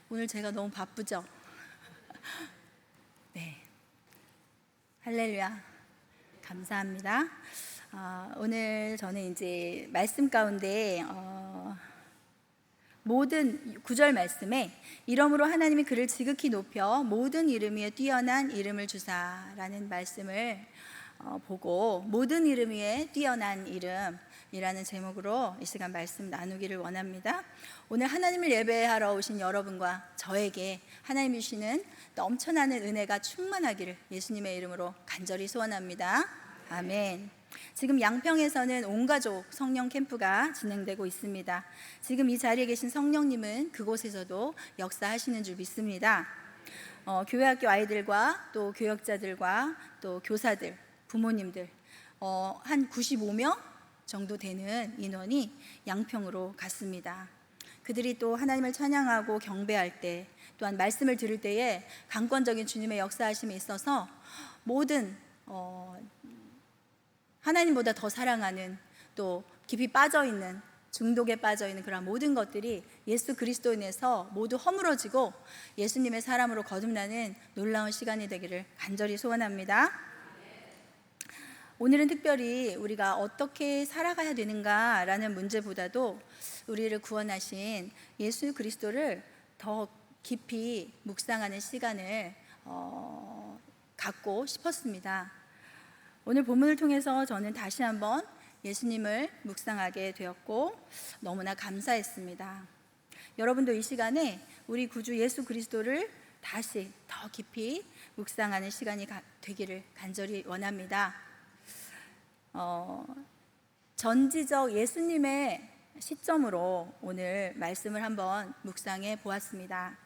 오늘 제가 너무 바쁘죠? 네. 할렐루야. 감사합니다. 오늘 저는 이제 말씀 가운데 모든 9절 말씀에 이러므로 하나님이 그를 지극히 높여 모든 이름 위에 뛰어난 이름을 주사라는 말씀을 보고 모든 이름 위에 뛰어난 이름이라는 제목으로 이 시간 말씀 나누기를 원합니다. 오늘 하나님을 예배하러 오신 여러분과 저에게 하나님이 주시는 넘쳐나는 은혜가 충만하기를 예수님의 이름으로 간절히 소원합니다. 아멘. 지금 양평에서는 온가족 성령 캠프가 진행되고 있습니다. 지금 이 자리에 계신 성령님은 그곳에서도 역사하시는 줄 믿습니다. 교회학교 아이들과 또 교역자들과 또 교사들, 부모님들 한 95명 정도 되는 인원이 양평으로 갔습니다. 그들이 또 하나님을 찬양하고 경배할 때, 또한 말씀을 들을 때에 강권적인 주님의 역사하심에 있어서 모든 하나님보다 더 사랑하는, 또 깊이 빠져있는, 중독에 빠져있는 그런 모든 것들이 예수 그리스도 인해서 모두 허물어지고 예수님의 사람으로 거듭나는 놀라운 시간이 되기를 간절히 소원합니다. 오늘은 특별히 우리가 어떻게 살아가야 되는가라는 문제보다도 우리를 구원하신 예수 그리스도를 더 깊이 묵상하는 시간을 갖고 싶었습니다. 오늘 본문을 통해서 저는 다시 한번 예수님을 묵상하게 되었고 너무나 감사했습니다. 여러분도 이 시간에 우리 구주 예수 그리스도를 다시 더 깊이 묵상하는 시간이 되기를 간절히 원합니다. 전지적 예수님의 시점으로 오늘 말씀을 한번 묵상해 보았습니다.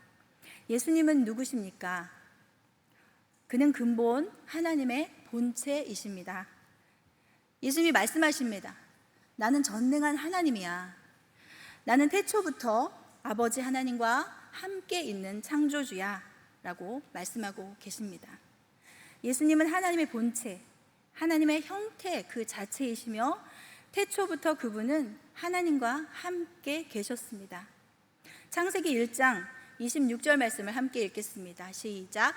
예수님은 누구십니까? 그는 근본 하나님의 본체이십니다. 예수님이 말씀하십니다. 나는 전능한 하나님이야. 나는 태초부터 아버지 하나님과 함께 있는 창조주야 라고 말씀하고 계십니다. 예수님은 하나님의 본체, 하나님의 형태 그 자체이시며 태초부터 그분은 하나님과 함께 계셨습니다. 창세기 1장 26절 말씀을 함께 읽겠습니다. 시작.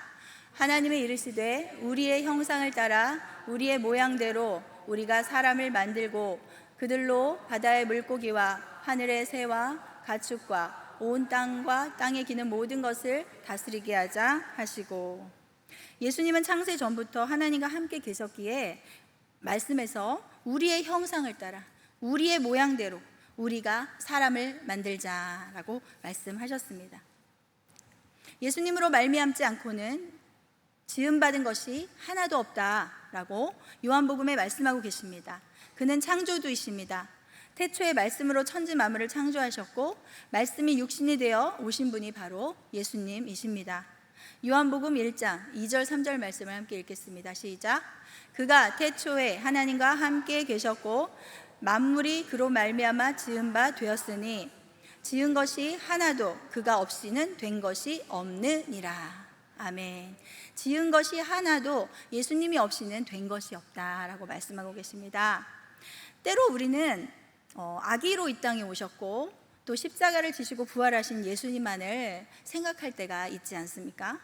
하나님의 이르시되 우리의 형상을 따라 우리의 모양대로 우리가 사람을 만들고 그들로 바다의 물고기와 하늘의 새와 가축과 온 땅과 땅에 기는 모든 것을 다스리게 하자 하시고, 예수님은 창세 전부터 하나님과 함께 계셨기에 말씀에서 우리의 형상을 따라 우리의 모양대로 우리가 사람을 만들자라고 말씀하셨습니다. 예수님으로 말미암지 않고는 지음받은 것이 하나도 없다라고 요한복음에 말씀하고 계십니다. 그는 창조주이십니다. 태초의 말씀으로 천지 만물을 창조하셨고 말씀이 육신이 되어 오신 분이 바로 예수님이십니다. 요한복음 1장 2절 3절 말씀을 함께 읽겠습니다. 시작. 그가 태초에 하나님과 함께 계셨고 만물이 그로 말미암아 지은 바 되었으니 지은 것이 하나도 그가 없이는 된 것이 없느니라. 아멘. 지은 것이 하나도 예수님이 없이는 된 것이 없다라고 말씀하고 계십니다. 때로 우리는 아기로 이 땅에 오셨고 또 십자가를 지시고 부활하신 예수님만을 생각할 때가 있지 않습니까?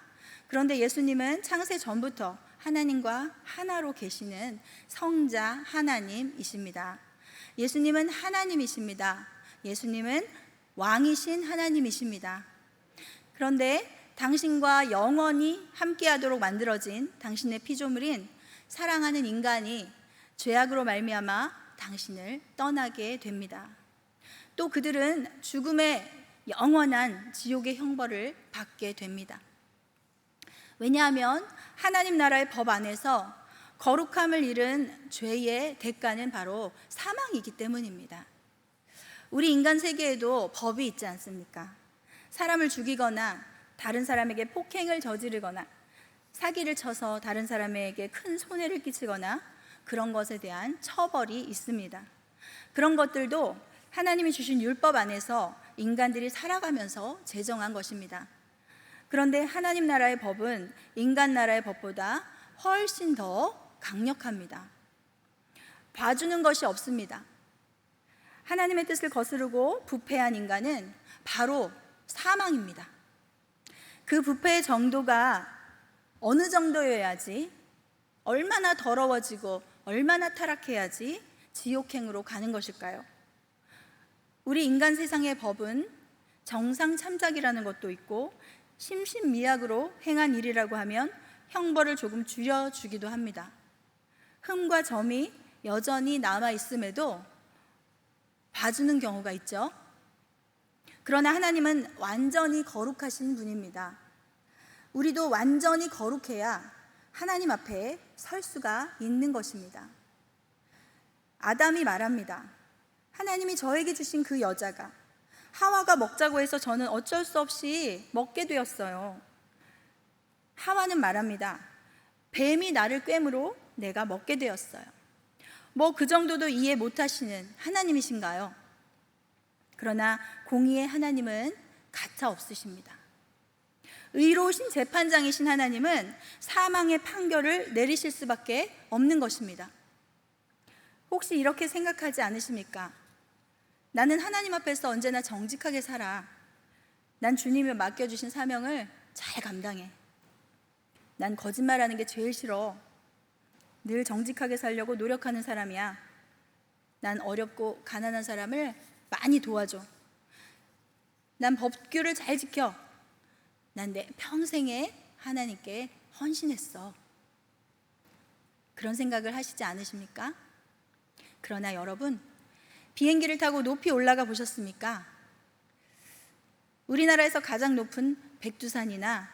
그런데 예수님은 창세 전부터 하나님과 하나로 계시는 성자 하나님이십니다. 예수님은 하나님이십니다. 예수님은 왕이신 하나님이십니다. 그런데 당신과 영원히 함께하도록 만들어진 당신의 피조물인 사랑하는 인간이 죄악으로 말미암아 당신을 떠나게 됩니다. 또 그들은 죽음의 영원한 지옥의 형벌을 받게 됩니다. 왜냐하면 하나님 나라의 법 안에서 거룩함을 잃은 죄의 대가는 바로 사망이기 때문입니다. 우리 인간 세계에도 법이 있지 않습니까? 사람을 죽이거나 다른 사람에게 폭행을 저지르거나 사기를 쳐서 다른 사람에게 큰 손해를 끼치거나 그런 것에 대한 처벌이 있습니다. 그런 것들도 하나님이 주신 율법 안에서 인간들이 살아가면서 제정한 것입니다. 그런데 하나님 나라의 법은 인간 나라의 법보다 훨씬 더 강력합니다. 봐주는 것이 없습니다. 하나님의 뜻을 거스르고 부패한 인간은 바로 사망입니다. 그 부패의 정도가 어느 정도여야지, 얼마나 더러워지고 얼마나 타락해야지 지옥행으로 가는 것일까요? 우리 인간 세상의 법은 정상 참작이라는 것도 있고 심신미약으로 행한 일이라고 하면 형벌을 조금 줄여주기도 합니다. 흠과 점이 여전히 남아있음에도 봐주는 경우가 있죠. 그러나 하나님은 완전히 거룩하신 분입니다. 우리도 완전히 거룩해야 하나님 앞에 설 수가 있는 것입니다. 아담이 말합니다. 하나님이 저에게 주신 그 여자가, 하와가 먹자고 해서 저는 어쩔 수 없이 먹게 되었어요. 하와는 말합니다. 뱀이 나를 꿰므로 내가 먹게 되었어요. 뭐 그 정도도 이해 못하시는 하나님이신가요? 그러나 공의의 하나님은 가차 없으십니다. 의로우신 재판장이신 하나님은 사망의 판결을 내리실 수밖에 없는 것입니다. 혹시 이렇게 생각하지 않으십니까? 나는 하나님 앞에서 언제나 정직하게 살아. 난 주님이 맡겨주신 사명을 잘 감당해. 난 거짓말하는 게 제일 싫어. 늘 정직하게 살려고 노력하는 사람이야. 난 어렵고 가난한 사람을 많이 도와줘. 난 법규를 잘 지켜. 난 내 평생에 하나님께 헌신했어. 그런 생각을 하시지 않으십니까? 그러나 여러분, 비행기를 타고 높이 올라가 보셨습니까? 우리나라에서 가장 높은 백두산이나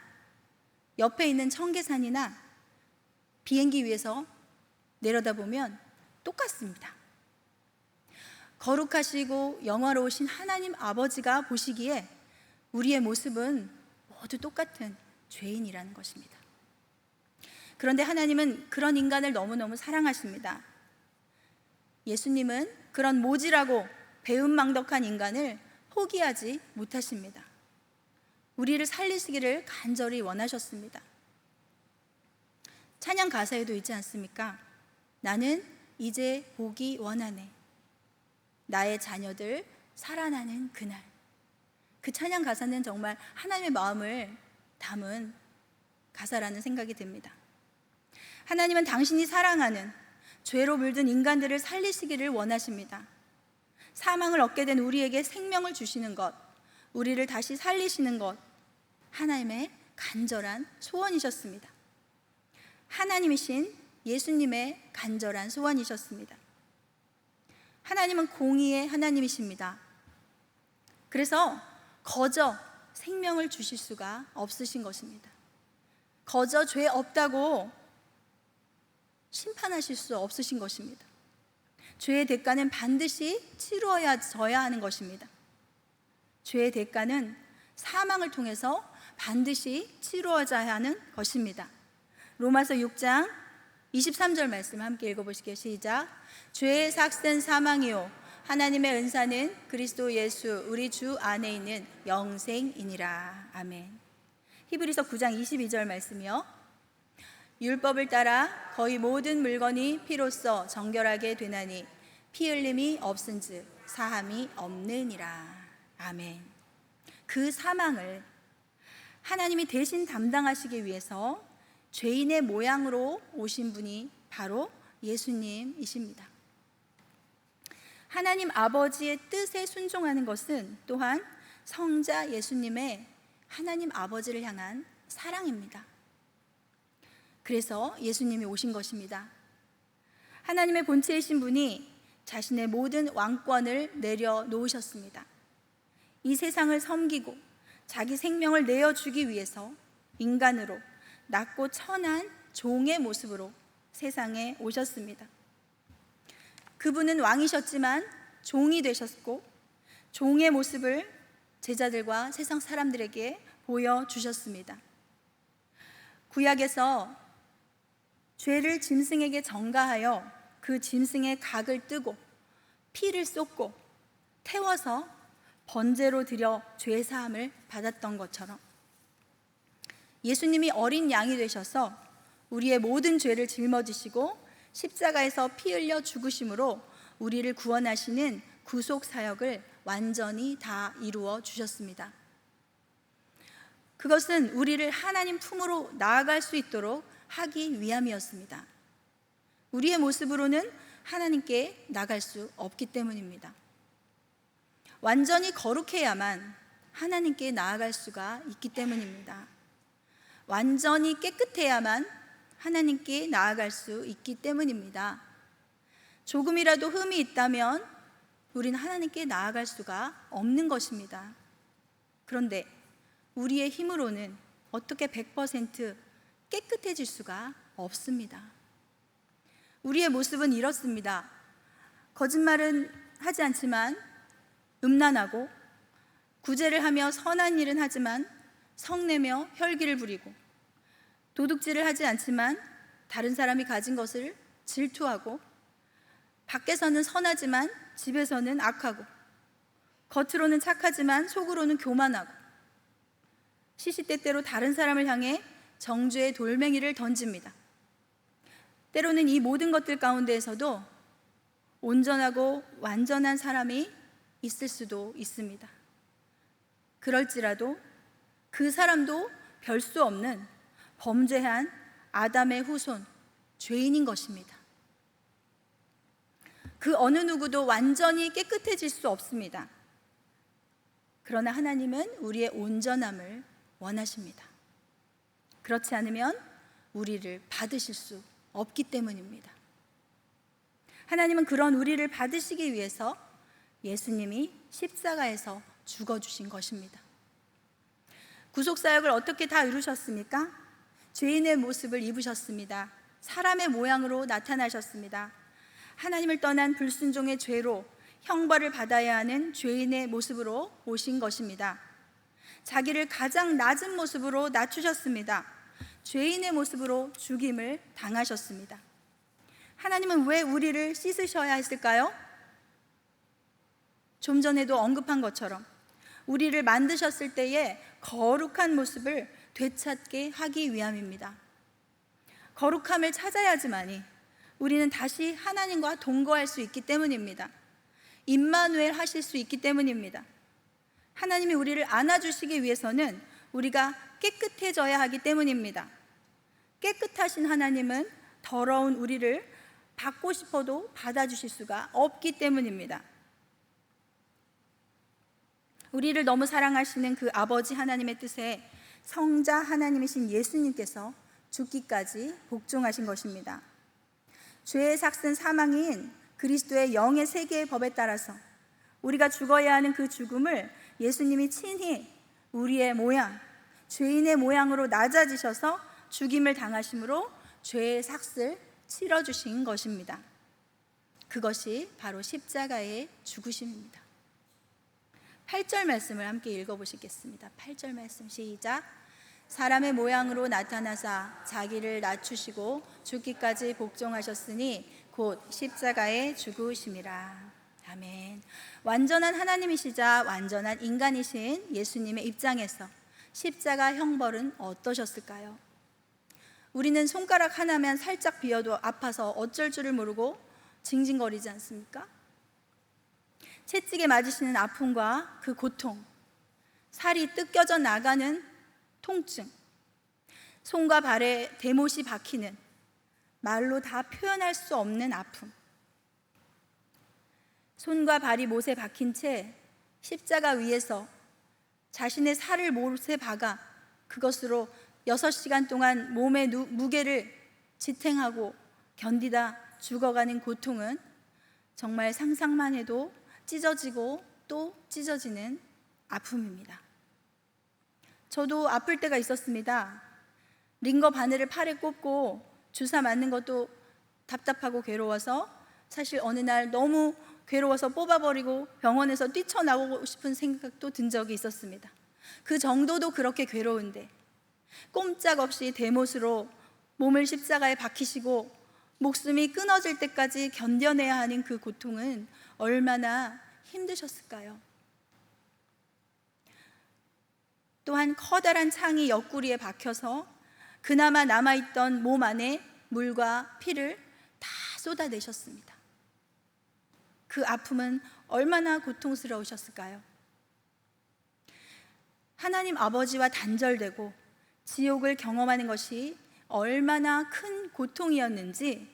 옆에 있는 청계산이나 비행기 위에서 내려다보면 똑같습니다. 거룩하시고 영화로우신 하나님 아버지가 보시기에 우리의 모습은 모두 똑같은 죄인이라는 것입니다. 그런데 하나님은 그런 인간을 너무너무 사랑하십니다. 예수님은 그런 모질하고 배은망덕한 인간을 포기하지 못하십니다. 우리를 살리시기를 간절히 원하셨습니다. 찬양 가사에도 있지 않습니까? 나는 이제 보기 원하네. 나의 자녀들 살아나는 그날. 그 찬양 가사는 정말 하나님의 마음을 담은 가사라는 생각이 듭니다. 하나님은 당신이 사랑하는 죄로 물든 인간들을 살리시기를 원하십니다. 사망을 얻게 된 우리에게 생명을 주시는 것, 우리를 다시 살리시는 것, 하나님의 간절한 소원이셨습니다. 하나님이신 예수님의 간절한 소원이셨습니다. 하나님은 공의의 하나님이십니다. 그래서 거저 생명을 주실 수가 없으신 것입니다. 거저 죄 없다고 심판하실 수 없으신 것입니다. 죄의 대가는 반드시 치루어져야 하는 것입니다. 죄의 대가는 사망을 통해서 반드시 치루어져야 하는 것입니다. 로마서 6장 23절 말씀 함께 읽어보시겠습니다. 시작. 죄의 삭은 사망이요 하나님의 은사는 그리스도 예수 우리 주 안에 있는 영생이니라. 아멘. 히브리서 9장 22절 말씀이요. 율법을 따라 거의 모든 물건이 피로써 정결하게 되나니 피 흘림이 없은즉 사함이 없느니라. 아멘. 그 사망을 하나님이 대신 담당하시기 위해서 죄인의 모양으로 오신 분이 바로 예수님이십니다. 하나님 아버지의 뜻에 순종하는 것은 또한 성자 예수님의 하나님 아버지를 향한 사랑입니다. 그래서 예수님이 오신 것입니다. 하나님의 본체이신 분이 자신의 모든 왕권을 내려놓으셨습니다. 이 세상을 섬기고 자기 생명을 내어주기 위해서 인간으로 낮고 천한 종의 모습으로 세상에 오셨습니다. 그분은 왕이셨지만 종이 되셨고 종의 모습을 제자들과 세상 사람들에게 보여주셨습니다. 구약에서 죄를 짐승에게 전가하여 그 짐승의 각을 뜨고 피를 쏟고 태워서 번제로 드려 죄사함을 받았던 것처럼 예수님이 어린 양이 되셔서 우리의 모든 죄를 짊어지시고 십자가에서 피 흘려 죽으심으로 우리를 구원하시는 구속 사역을 완전히 다 이루어 주셨습니다. 그것은 우리를 하나님 품으로 나아갈 수 있도록 하기 위함이었습니다. 우리의 모습으로는 하나님께 나갈 수 없기 때문입니다. 완전히 거룩해야만 하나님께 나아갈 수가 있기 때문입니다. 완전히 깨끗해야만 하나님께 나아갈 수 있기 때문입니다. 조금이라도 흠이 있다면 우리는 하나님께 나아갈 수가 없는 것입니다. 그런데 우리의 힘으로는 어떻게 100% 깨끗해질 수가 없습니다. 우리의 모습은 이렇습니다. 거짓말은 하지 않지만 음란하고, 구제를 하며 선한 일은 하지만 성내며 혈기를 부리고, 도둑질을 하지 않지만 다른 사람이 가진 것을 질투하고, 밖에서는 선하지만 집에서는 악하고, 겉으로는 착하지만 속으로는 교만하고, 시시때때로 다른 사람을 향해 정죄의 돌멩이를 던집니다. 때로는 이 모든 것들 가운데에서도 온전하고 완전한 사람이 있을 수도 있습니다. 그럴지라도 그 사람도 별 수 없는 범죄한 아담의 후손, 죄인인 것입니다. 그 어느 누구도 완전히 깨끗해질 수 없습니다. 그러나 하나님은 우리의 온전함을 원하십니다. 그렇지 않으면 우리를 받으실 수 없기 때문입니다. 하나님은 그런 우리를 받으시기 위해서 예수님이 십자가에서 죽어주신 것입니다. 구속사역을 어떻게 다 이루셨습니까? 죄인의 모습을 입으셨습니다. 사람의 모양으로 나타나셨습니다. 하나님을 떠난 불순종의 죄로 형벌을 받아야 하는 죄인의 모습으로 오신 것입니다. 자기를 가장 낮은 모습으로 낮추셨습니다. 죄인의 모습으로 죽임을 당하셨습니다. 하나님은 왜 우리를 씻으셔야 했을까요? 좀 전에도 언급한 것처럼 우리를 만드셨을 때의 거룩한 모습을 되찾게 하기 위함입니다. 거룩함을 찾아야지만이 우리는 다시 하나님과 동거할 수 있기 때문입니다. 임마누엘 하실 수 있기 때문입니다. 하나님이 우리를 안아주시기 위해서는 우리가 깨끗해져야 하기 때문입니다. 깨끗하신 하나님은 더러운 우리를 받고 싶어도 받아주실 수가 없기 때문입니다. 우리를 너무 사랑하시는 그 아버지 하나님의 뜻에 성자 하나님이신 예수님께서 죽기까지 복종하신 것입니다. 죄의 삭슨 사망인 그리스도의 영의 세계의 법에 따라서 우리가 죽어야 하는 그 죽음을 예수님이 친히 우리의 모양, 죄인의 모양으로 낮아지셔서 죽임을 당하심으로 죄의 삭슬 치러주신 것입니다. 그것이 바로 십자가의 죽으심입니다. 8절 말씀을 함께 읽어보시겠습니다. 8절 말씀 시작. 사람의 모양으로 나타나사 자기를 낮추시고 죽기까지 복종하셨으니 곧 십자가에 죽으심이라. 아멘. 완전한 하나님이시자 완전한 인간이신 예수님의 입장에서 십자가 형벌은 어떠셨을까요? 우리는 손가락 하나만 살짝 비어도 아파서 어쩔 줄을 모르고 징징거리지 않습니까? 채찍에 맞으시는 아픔과 그 고통, 살이 뜯겨져 나가는 통증, 손과 발에 대못이 박히는 말로 다 표현할 수 없는 아픔, 손과 발이 못에 박힌 채 십자가 위에서 자신의 살을 못에 박아 그것으로 6시간 동안 몸의 무게를 지탱하고 견디다 죽어가는 고통은 정말 상상만 해도 찢어지고 또 찢어지는 아픔입니다. 저도 아플 때가 있었습니다. 링거 바늘을 팔에 꽂고 주사 맞는 것도 답답하고 괴로워서 사실 어느 날 너무 괴로워서 뽑아버리고 병원에서 뛰쳐나오고 싶은 생각도 든 적이 있었습니다. 그 정도도 그렇게 괴로운데 꼼짝없이 대못으로 몸을 십자가에 박히시고 목숨이 끊어질 때까지 견뎌내야 하는 그 고통은 얼마나 힘드셨을까요? 또한 커다란 창이 옆구리에 박혀서 그나마 남아있던 몸 안에 물과 피를 다 쏟아내셨습니다. 그 아픔은 얼마나 고통스러우셨을까요? 하나님 아버지와 단절되고 지옥을 경험하는 것이 얼마나 큰 고통이었는지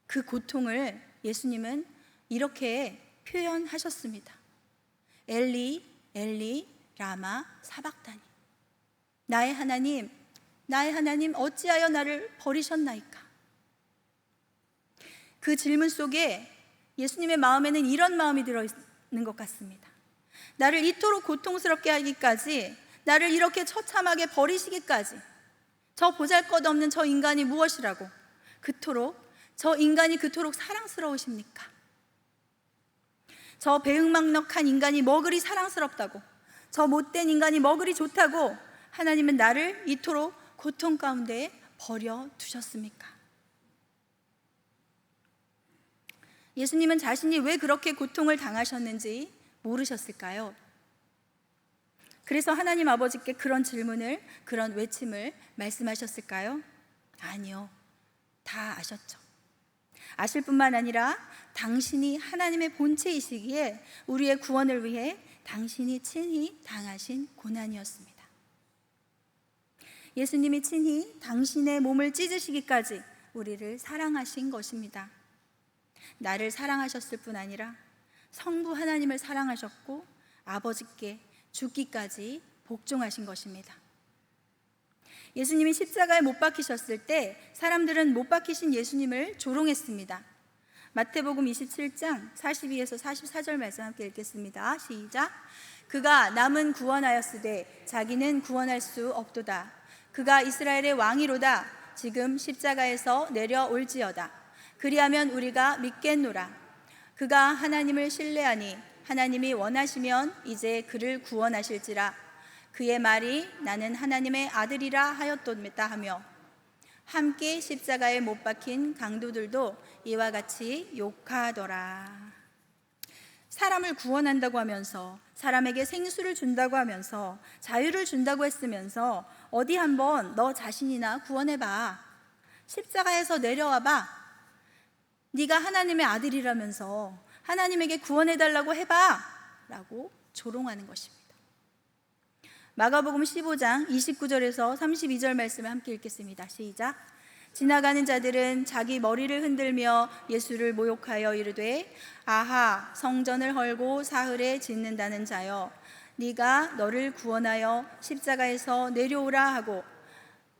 그 고통을 예수님은 이렇게 표현하셨습니다. 엘리 엘리 라마 사박다니, 나의 하나님 어찌하여 나를 버리셨나이까. 그 질문 속에 예수님의 마음에는 이런 마음이 들어있는 것 같습니다. 나를 이토록 고통스럽게 하기까지, 나를 이렇게 처참하게 버리시기까지, 저 보잘것없는 저 인간이 무엇이라고 저 인간이 그토록 사랑스러우십니까? 저 배은망덕한 인간이 뭐 그리 사랑스럽다고, 저 못된 인간이 뭐 그리 좋다고 하나님은 나를 이토록 고통 가운데 버려두셨습니까? 예수님은 자신이 왜 그렇게 고통을 당하셨는지 모르셨을까요? 그래서 하나님 아버지께 그런 질문을, 그런 외침을 말씀하셨을까요? 아니요, 다 아셨죠. 아실 뿐만 아니라 당신이 하나님의 본체이시기에 우리의 구원을 위해 당신이 친히 당하신 고난이었습니다. 예수님이 친히 당신의 몸을 찢으시기까지 우리를 사랑하신 것입니다. 나를 사랑하셨을 뿐 아니라 성부 하나님을 사랑하셨고 아버지께 죽기까지 복종하신 것입니다. 예수님이 십자가에 못 박히셨을 때 사람들은 못 박히신 예수님을 조롱했습니다. 마태복음 27장 42에서 44절 말씀 함께 읽겠습니다. 시작. 그가 남은 구원하였으되 자기는 구원할 수 없도다. 그가 이스라엘의 왕이로다. 지금 십자가에서 내려올지어다. 그리하면 우리가 믿겠노라. 그가 하나님을 신뢰하니 하나님이 원하시면 이제 그를 구원하실지라. 그의 말이 나는 하나님의 아들이라 하였도다 하며 함께 십자가에 못 박힌 강도들도 이와 같이 욕하더라. 사람을 구원한다고 하면서, 사람에게 생수를 준다고 하면서, 자유를 준다고 했으면서 어디 한번 너 자신이나 구원해봐, 십자가에서 내려와봐, 네가 하나님의 아들이라면서 하나님에게 구원해달라고 해봐 라고 조롱하는 것입니다. 마가복음 15장 29절에서 32절 말씀을 함께 읽겠습니다. 시작. 지나가는 자들은 자기 머리를 흔들며 예수를 모욕하여 이르되 아하, 성전을 헐고 사흘에 짓는다는 자여, 네가 너를 구원하여 십자가에서 내려오라 하고,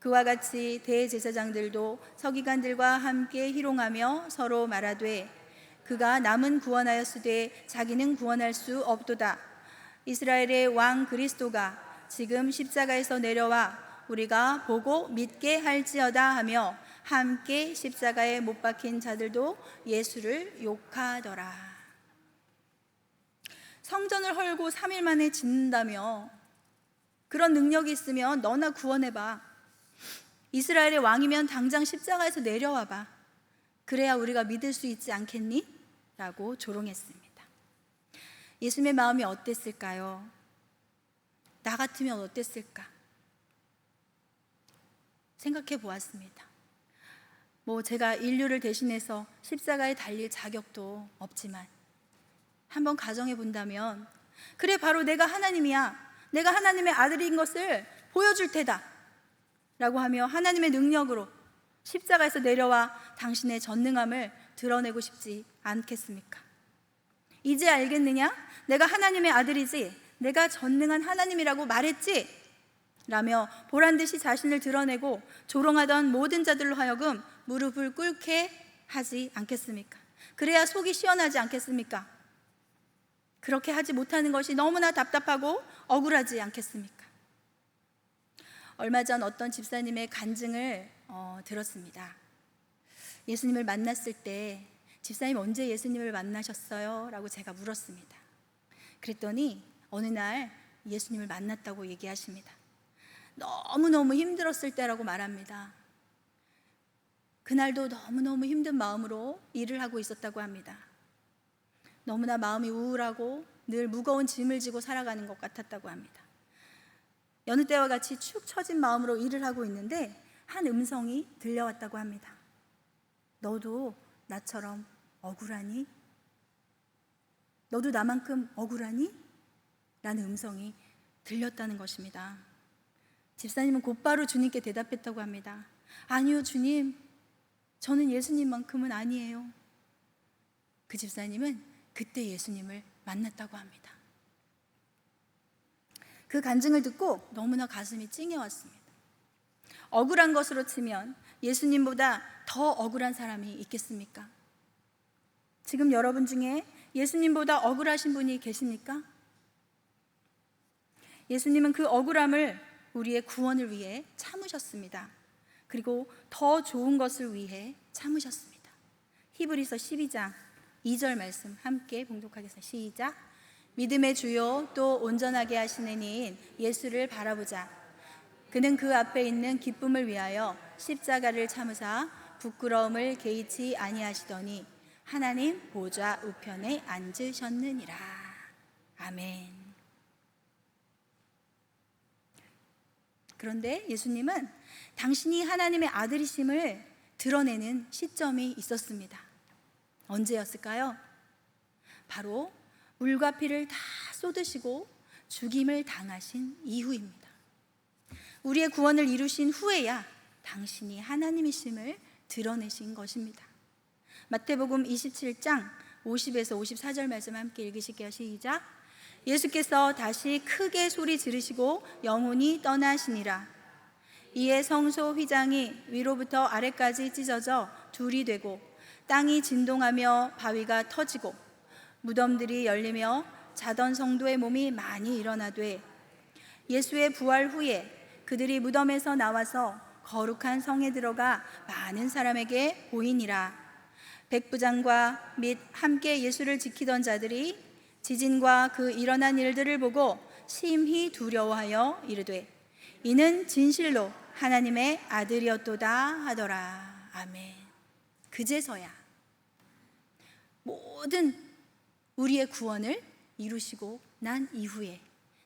그와 같이 대제사장들도 서기관들과 함께 희롱하며 서로 말하되 그가 남은 구원하였으되 자기는 구원할 수 없도다. 이스라엘의 왕 그리스도가 지금 십자가에서 내려와 우리가 보고 믿게 할지어다 하며 함께 십자가에 못 박힌 자들도 예수를 욕하더라. 성전을 헐고 3일 만에 짓는다며, 그런 능력이 있으면 너나 구원해봐, 이스라엘의 왕이면 당장 십자가에서 내려와봐, 그래야 우리가 믿을 수 있지 않겠니? 라고 조롱했습니다. 예수님의 마음이 어땠을까요? 나 같으면 어땠을까? 생각해 보았습니다. 제가 인류를 대신해서 십자가에 달릴 자격도 없지만 한번 가정해 본다면, 그래, 바로 내가 하나님이야, 내가 하나님의 아들인 것을 보여줄 테다 라고 하며 하나님의 능력으로 십자가에서 내려와 당신의 전능함을 드러내고 싶지 않겠습니까? 이제 알겠느냐? 내가 하나님의 아들이지, 내가 전능한 하나님이라고 말했지? 라며 보란듯이 자신을 드러내고 조롱하던 모든 자들로 하여금 무릎을 꿇게 하지 않겠습니까? 그래야 속이 시원하지 않겠습니까? 그렇게 하지 못하는 것이 너무나 답답하고 억울하지 않겠습니까? 얼마 전 어떤 집사님의 간증을 들었습니다. 예수님을 만났을 때 집사님 언제 예수님을 만나셨어요? 라고 제가 물었습니다. 그랬더니 어느 날 예수님을 만났다고 얘기하십니다. 너무너무 힘들었을 때라고 말합니다. 그날도 너무너무 힘든 마음으로 일을 하고 있었다고 합니다. 너무나 마음이 우울하고 늘 무거운 짐을 지고 살아가는 것 같았다고 합니다. 여느 때와 같이 축 처진 마음으로 일을 하고 있는데 한 음성이 들려왔다고 합니다. 너도 나처럼 억울하니? 너도 나만큼 억울하니? 라는 음성이 들렸다는 것입니다. 집사님은 곧바로 주님께 대답했다고 합니다. 아니요, 주님, 저는 예수님만큼은 아니에요. 그 집사님은 그때 예수님을 만났다고 합니다. 그 간증을 듣고 너무나 가슴이 찡해왔습니다. 억울한 것으로 치면 예수님보다 더 억울한 사람이 있겠습니까? 지금 여러분 중에 예수님보다 억울하신 분이 계십니까? 예수님은 그 억울함을 우리의 구원을 위해 참으셨습니다. 그리고 더 좋은 것을 위해 참으셨습니다. 히브리서 12장 2절 말씀 함께 봉독하겠습니다. 시작. 믿음의 주요 또 온전하게 하시는 이인 예수를 바라보자. 그는 그 앞에 있는 기쁨을 위하여 십자가를 참으사 부끄러움을 개의치 아니하시더니 하나님 보좌 우편에 앉으셨느니라. 아멘. 그런데 예수님은 당신이 하나님의 아들이심을 드러내는 시점이 있었습니다. 언제였을까요? 바로 물과 피를 다 쏟으시고 죽임을 당하신 이후입니다. 우리의 구원을 이루신 후에야 당신이 하나님이심을 드러내신 것입니다. 마태복음 27장 50에서 54절 말씀 함께 읽으실게요. 시작. 예수께서 다시 크게 소리 지르시고 영혼이 떠나시니라. 이에 성소 휘장이 위로부터 아래까지 찢어져 둘이 되고 땅이 진동하며 바위가 터지고 무덤들이 열리며 자던 성도의 몸이 많이 일어나되 예수의 부활 후에 그들이 무덤에서 나와서 거룩한 성에 들어가 많은 사람에게 보이니라. 백부장과 및 함께 예수를 지키던 자들이 지진과 그 일어난 일들을 보고 심히 두려워하여 이르되 이는 진실로 하나님의 아들이었도다 하더라. 아멘. 그제서야 모든 우리의 구원을 이루시고 난 이후에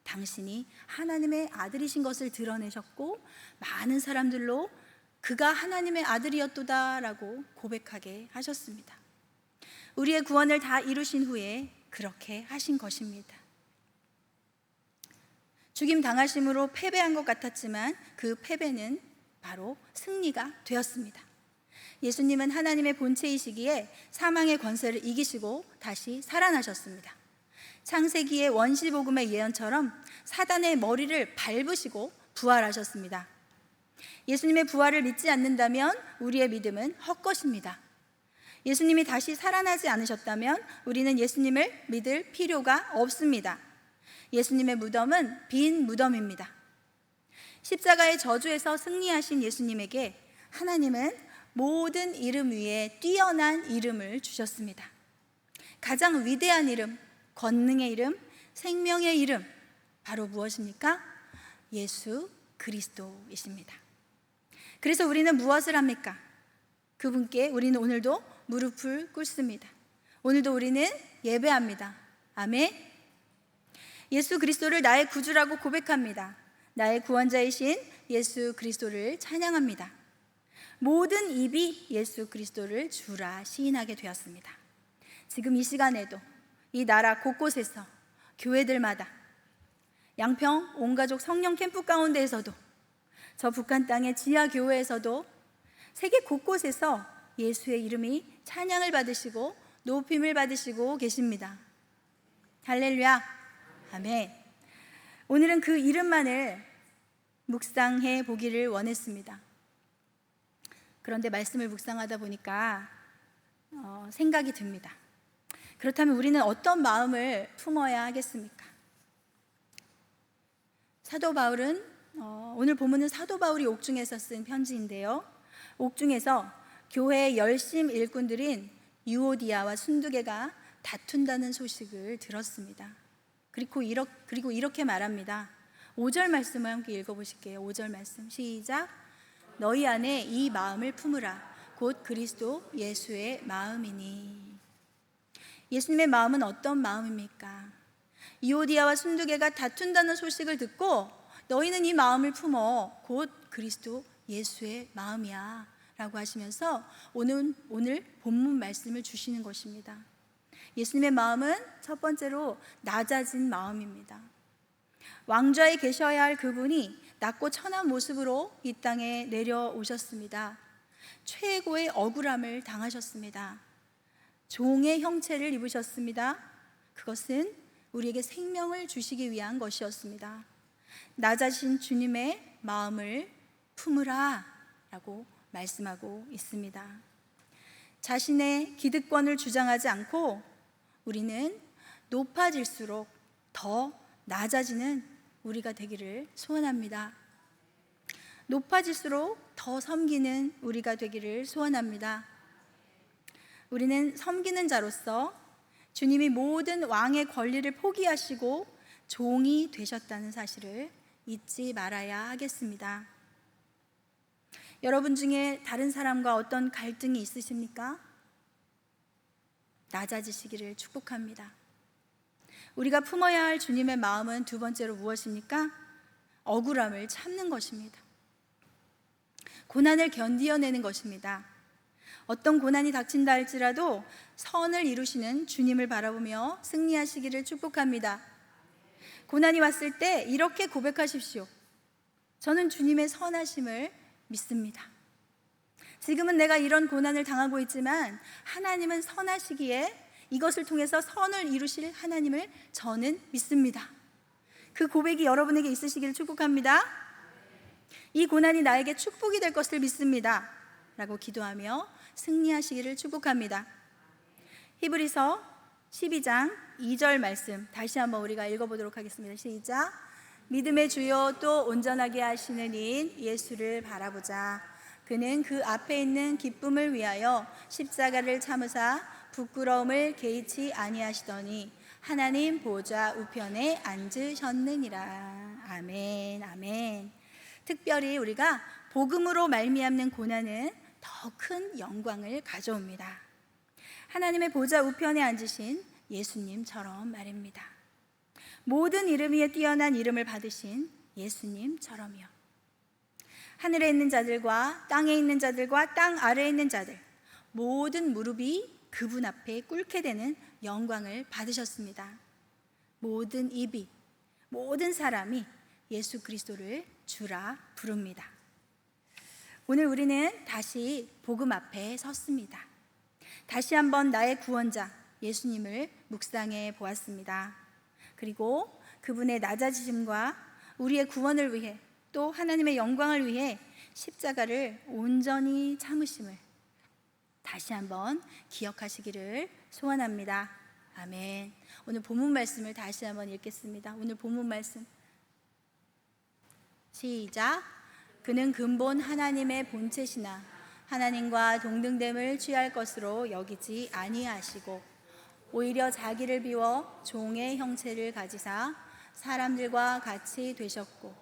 당신이 하나님의 아들이신 것을 드러내셨고 많은 사람들로 그가 하나님의 아들이었도다라고 고백하게 하셨습니다. 우리의 구원을 다 이루신 후에 그렇게 하신 것입니다. 죽임 당하심으로 패배한 것 같았지만 그 패배는 바로 승리가 되었습니다. 예수님은 하나님의 본체이시기에 사망의 권세를 이기시고 다시 살아나셨습니다. 창세기의 원시복음의 예언처럼 사단의 머리를 밟으시고 부활하셨습니다. 예수님의 부활을 믿지 않는다면 우리의 믿음은 헛것입니다. 예수님이 다시 살아나지 않으셨다면 우리는 예수님을 믿을 필요가 없습니다. 예수님의 무덤은 빈 무덤입니다. 십자가의 저주에서 승리하신 예수님에게 하나님은 모든 이름 위에 뛰어난 이름을 주셨습니다. 가장 위대한 이름, 권능의 이름, 생명의 이름, 바로 무엇입니까? 예수 그리스도이십니다. 그래서 우리는 무엇을 합니까? 그분께 우리는 오늘도 무릎을 꿇습니다. 오늘도 우리는 예배합니다. 아멘. 예수 그리스도를 나의 구주라고 고백합니다. 나의 구원자이신 예수 그리스도를 찬양합니다. 모든 입이 예수 그리스도를 주라 시인하게 되었습니다. 지금 이 시간에도 이 나라 곳곳에서 교회들마다 양평 온가족 성령 캠프 가운데에서도 저 북한 땅의 지하 교회에서도 세계 곳곳에서 예수의 이름이 찬양을 받으시고 높임을 받으시고 계십니다. 할렐루야. 아멘. 오늘은 그 이름만을 묵상해 보기를 원했습니다. 그런데 말씀을 묵상하다 보니까 생각이 듭니다. 그렇다면 우리는 어떤 마음을 품어야 하겠습니까? 사도 바울은 오늘 본문은 사도 바울이 옥중에서 쓴 편지인데요. 옥중에서 교회의 열심 일꾼들인 유오디아와 순두개가 다툰다는 소식을 들었습니다. 그리고 이렇게 말합니다. 5절 말씀을 함께 읽어보실게요. 5절 말씀 시작. 너희 안에 이 마음을 품으라. 곧 그리스도 예수의 마음이니. 예수님의 마음은 어떤 마음입니까? 유오디아와 순두개가 다툰다는 소식을 듣고 너희는 이 마음을 품어 곧 그리스도 예수의 마음이야 라고 하시면서 오늘 본문 말씀을 주시는 것입니다. 예수님의 마음은 첫 번째로 낮아진 마음입니다. 왕좌에 계셔야 할 그분이 낮고 천한 모습으로 이 땅에 내려오셨습니다. 최고의 억울함을 당하셨습니다. 종의 형체를 입으셨습니다. 그것은 우리에게 생명을 주시기 위한 것이었습니다. 낮아진 주님의 마음을 품으라 라고 말씀하고 있습니다. 자신의 기득권을 주장하지 않고 우리는 높아질수록 더 낮아지는 우리가 되기를 소원합니다. 높아질수록 더 섬기는 우리가 되기를 소원합니다. 우리는 섬기는 자로서 주님이 모든 왕의 권리를 포기하시고 종이 되셨다는 사실을 잊지 말아야 하겠습니다. 여러분 중에 다른 사람과 어떤 갈등이 있으십니까? 낮아지시기를 축복합니다. 우리가 품어야 할 주님의 마음은 두 번째로 무엇입니까? 억울함을 참는 것입니다. 고난을 견디어내는 것입니다. 어떤 고난이 닥친다 할지라도 선을 이루시는 주님을 바라보며 승리하시기를 축복합니다. 고난이 왔을 때 이렇게 고백하십시오. 저는 주님의 선하심을 믿습니다. 지금은 내가 이런 고난을 당하고 있지만 하나님은 선하시기에 이것을 통해서 선을 이루실 하나님을 저는 믿습니다. 그 고백이 여러분에게 있으시기를 축복합니다. 이 고난이 나에게 축복이 될 것을 믿습니다 라고 기도하며 승리하시기를 축복합니다. 히브리서 12장 2절 말씀 다시 한번 우리가 읽어보도록 하겠습니다. 시작. 믿음의 주요 또 온전하게 하시는 이인 예수를 바라보자. 그는 그 앞에 있는 기쁨을 위하여 십자가를 참으사 부끄러움을 개의치 아니하시더니 하나님 보좌 우편에 앉으셨느니라. 아멘, 아멘. 특별히 우리가 복음으로 말미암는 고난은 더 큰 영광을 가져옵니다. 하나님의 보좌 우편에 앉으신 예수님처럼 말입니다. 모든 이름 위에 뛰어난 이름을 받으신 예수님처럼요. 하늘에 있는 자들과 땅에 있는 자들과 땅 아래에 있는 자들 모든 무릎이 그분 앞에 꿇게 되는 영광을 받으셨습니다. 모든 입이, 모든 사람이 예수 그리스도를 주라 부릅니다. 오늘 우리는 다시 복음 앞에 섰습니다. 다시 한번 나의 구원자 예수님을 묵상해 보았습니다. 그리고 그분의 낮아지심과 우리의 구원을 위해 또 하나님의 영광을 위해 십자가를 온전히 참으심을 다시 한번 기억하시기를 소원합니다. 아멘. 오늘 본문 말씀을 다시 한번 읽겠습니다. 오늘 본문 말씀 시작. 그는 근본 하나님의 본체시나 하나님과 동등됨을 취할 것으로 여기지 아니하시고 오히려 자기를 비워 종의 형체를 가지사 사람들과 같이 되셨고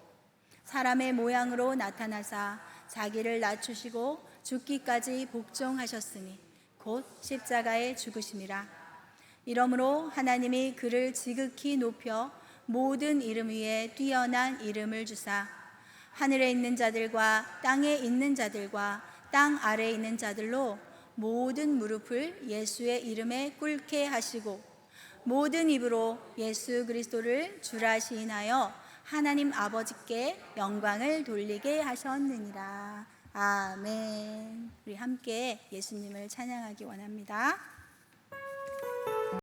사람의 모양으로 나타나사 자기를 낮추시고 죽기까지 복종하셨으니 곧 십자가에 죽으심이라. 이러므로 하나님이 그를 지극히 높여 모든 이름 위에 뛰어난 이름을 주사 하늘에 있는 자들과 땅에 있는 자들과 땅 아래에 있는 자들로 모든 무릎을 예수의 이름에 꿇게 하시고 모든 입으로 예수 그리스도를 주라 시인하여 하나님 아버지께 영광을 돌리게 하셨느니라. 아멘. 우리 함께 예수님을 찬양하기 원합니다.